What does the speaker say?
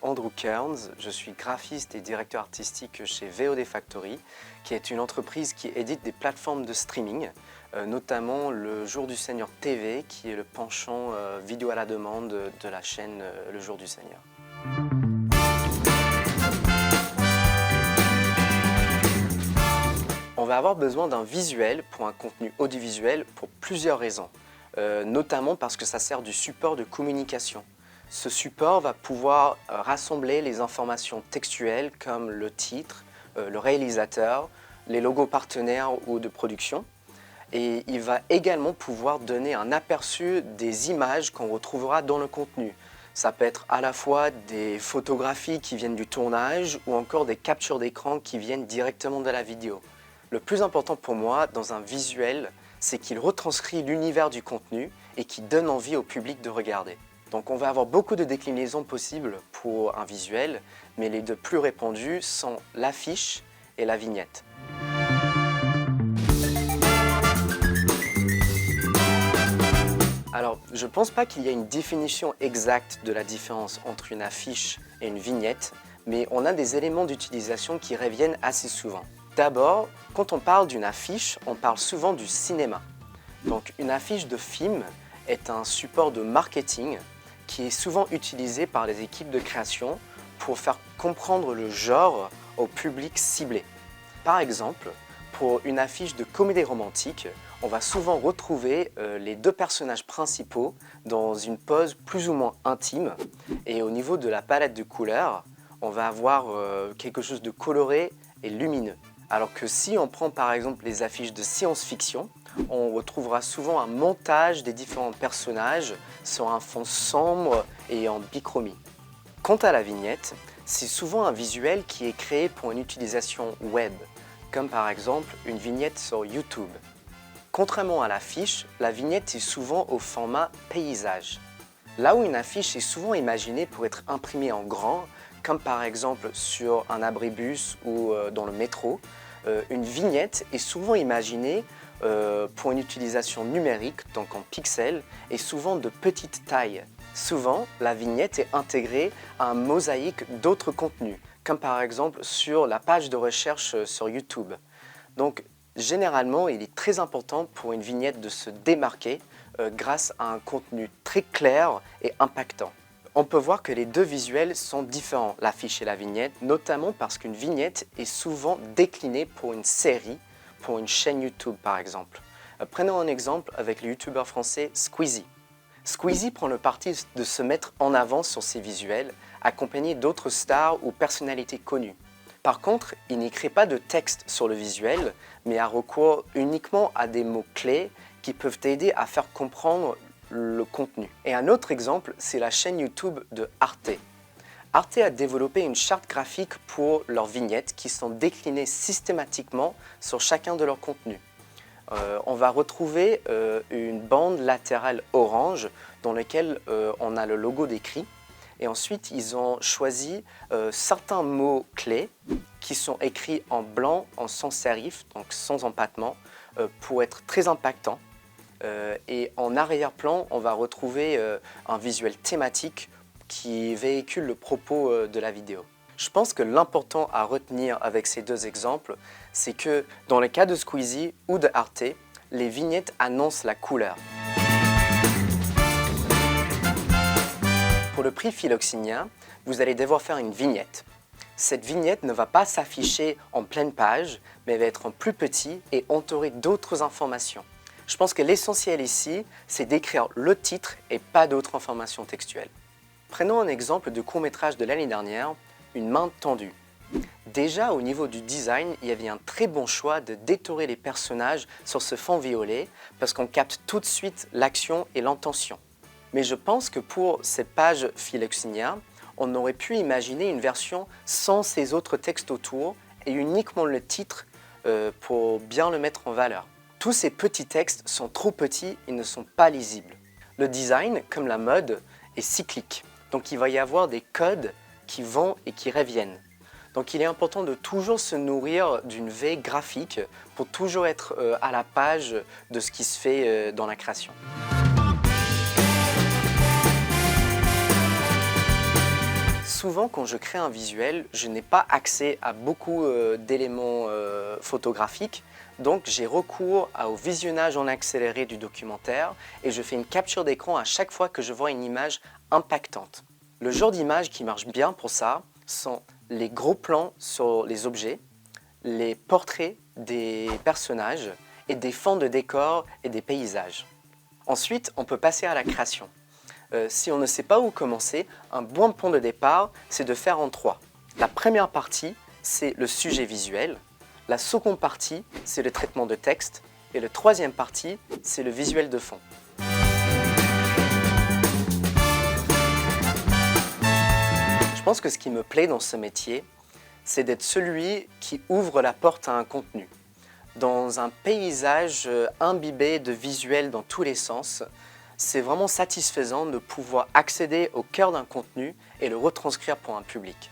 Andrew Kearns, je suis graphiste et directeur artistique chez VOD Factory, qui est une entreprise qui édite des plateformes de streaming, notamment le Jour du Seigneur TV, qui est le penchant vidéo à la demande de la chaîne Le Jour du Seigneur. On va avoir besoin d'un visuel pour un contenu audiovisuel pour plusieurs raisons, notamment parce que ça sert du support de communication. Ce support va pouvoir rassembler les informations textuelles comme le titre, le réalisateur, les logos partenaires ou de production. Et il va également pouvoir donner un aperçu des images qu'on retrouvera dans le contenu. Ça peut être à la fois des photographies qui viennent du tournage ou encore des captures d'écran qui viennent directement de la vidéo. Le plus important pour moi dans un visuel, c'est qu'il retranscrit l'univers du contenu et qui donne envie au public de regarder. Donc on va avoir beaucoup de déclinaisons possibles pour un visuel, mais les deux plus répandus sont l'affiche et la vignette. Alors, je ne pense pas qu'il y ait une définition exacte de la différence entre une affiche et une vignette, mais on a des éléments d'utilisation qui reviennent assez souvent. D'abord, quand on parle d'une affiche, on parle souvent du cinéma. Donc une affiche de film est un support de marketing qui est souvent utilisé par les équipes de création pour faire comprendre le genre au public ciblé. Par exemple, pour une affiche de comédie romantique, on va souvent retrouver les deux personnages principaux dans une pose plus ou moins intime. Et au niveau de la palette de couleurs, on va avoir quelque chose de coloré et lumineux. Alors que si on prend par exemple les affiches de science-fiction, on retrouvera souvent un montage des différents personnages sur un fond sombre et en bichromie. Quant à la vignette, c'est souvent un visuel qui est créé pour une utilisation web, comme par exemple une vignette sur YouTube. Contrairement à l'affiche, la vignette est souvent au format paysage. Là où une affiche est souvent imaginée pour être imprimée en grand, comme par exemple sur un abribus ou dans le métro, une vignette est souvent imaginée pour une utilisation numérique, donc en pixels, et souvent de petite taille. Souvent, la vignette est intégrée à un mosaïque d'autres contenus, comme par exemple sur la page de recherche sur YouTube. Donc, généralement, il est très important pour une vignette de se démarquer grâce à un contenu très clair et impactant. On peut voir que les deux visuels sont différents, l'affiche et la vignette, notamment parce qu'une vignette est souvent déclinée pour une série, pour une chaîne YouTube par exemple. Prenons un exemple avec le youtubeur français Squeezie. Squeezie prend le parti de se mettre en avant sur ses visuels, accompagné d'autres stars ou personnalités connues. Par contre, il n'écrit pas de texte sur le visuel, mais a recours uniquement à des mots-clés qui peuvent aider à faire comprendre le contenu. Et un autre exemple, c'est la chaîne YouTube de Arte. Arte a développé une charte graphique pour leurs vignettes qui sont déclinées systématiquement sur chacun de leurs contenus. On va retrouver une bande latérale orange dans laquelle on a le logo décrit. Et ensuite, ils ont choisi certains mots clés qui sont écrits en blanc, en sans serif, donc sans empattement, pour être très impactants. Et en arrière-plan, on va retrouver un visuel thématique qui véhicule le propos de la vidéo. Je pense que l'important à retenir avec ces deux exemples, c'est que dans le cas de Squeezie ou de Arte, les vignettes annoncent la couleur. Pour le prix Philoxenia, vous allez devoir faire une vignette. Cette vignette ne va pas s'afficher en pleine page, mais va être en plus petit et entourée d'autres informations. Je pense que l'essentiel ici, c'est d'écrire le titre et pas d'autres informations textuelles. Prenons un exemple de court-métrage de l'année dernière, Une main tendue. Déjà au niveau du design, il y avait un très bon choix de détorer les personnages sur ce fond violet parce qu'on capte tout de suite l'action et l'intention. Mais je pense que pour cette page Philoxenia, on aurait pu imaginer une version sans ces autres textes autour et uniquement le titre pour bien le mettre en valeur. Tous ces petits textes sont trop petits et ne sont pas lisibles. Le design, comme la mode, est cyclique. Donc il va y avoir des codes qui vont et qui reviennent. Donc il est important de toujours se nourrir d'une veille graphique pour toujours être à la page de ce qui se fait dans la création. Souvent, quand je crée un visuel, je n'ai pas accès à beaucoup d'éléments photographiques, donc j'ai recours au visionnage en accéléré du documentaire et je fais une capture d'écran à chaque fois que je vois une image impactante. Le genre d'image qui marche bien pour ça sont les gros plans sur les objets, les portraits des personnages et des fonds de décors et des paysages. Ensuite, on peut passer à la création. Si on ne sait pas où commencer, un bon point de départ, c'est de faire en trois. La première partie, c'est le sujet visuel. La seconde partie, c'est le traitement de texte. Et la troisième partie, c'est le visuel de fond. Je pense que ce qui me plaît dans ce métier, c'est d'être celui qui ouvre la porte à un contenu. Dans un paysage imbibé de visuels dans tous les sens, c'est vraiment satisfaisant de pouvoir accéder au cœur d'un contenu et le retranscrire pour un public.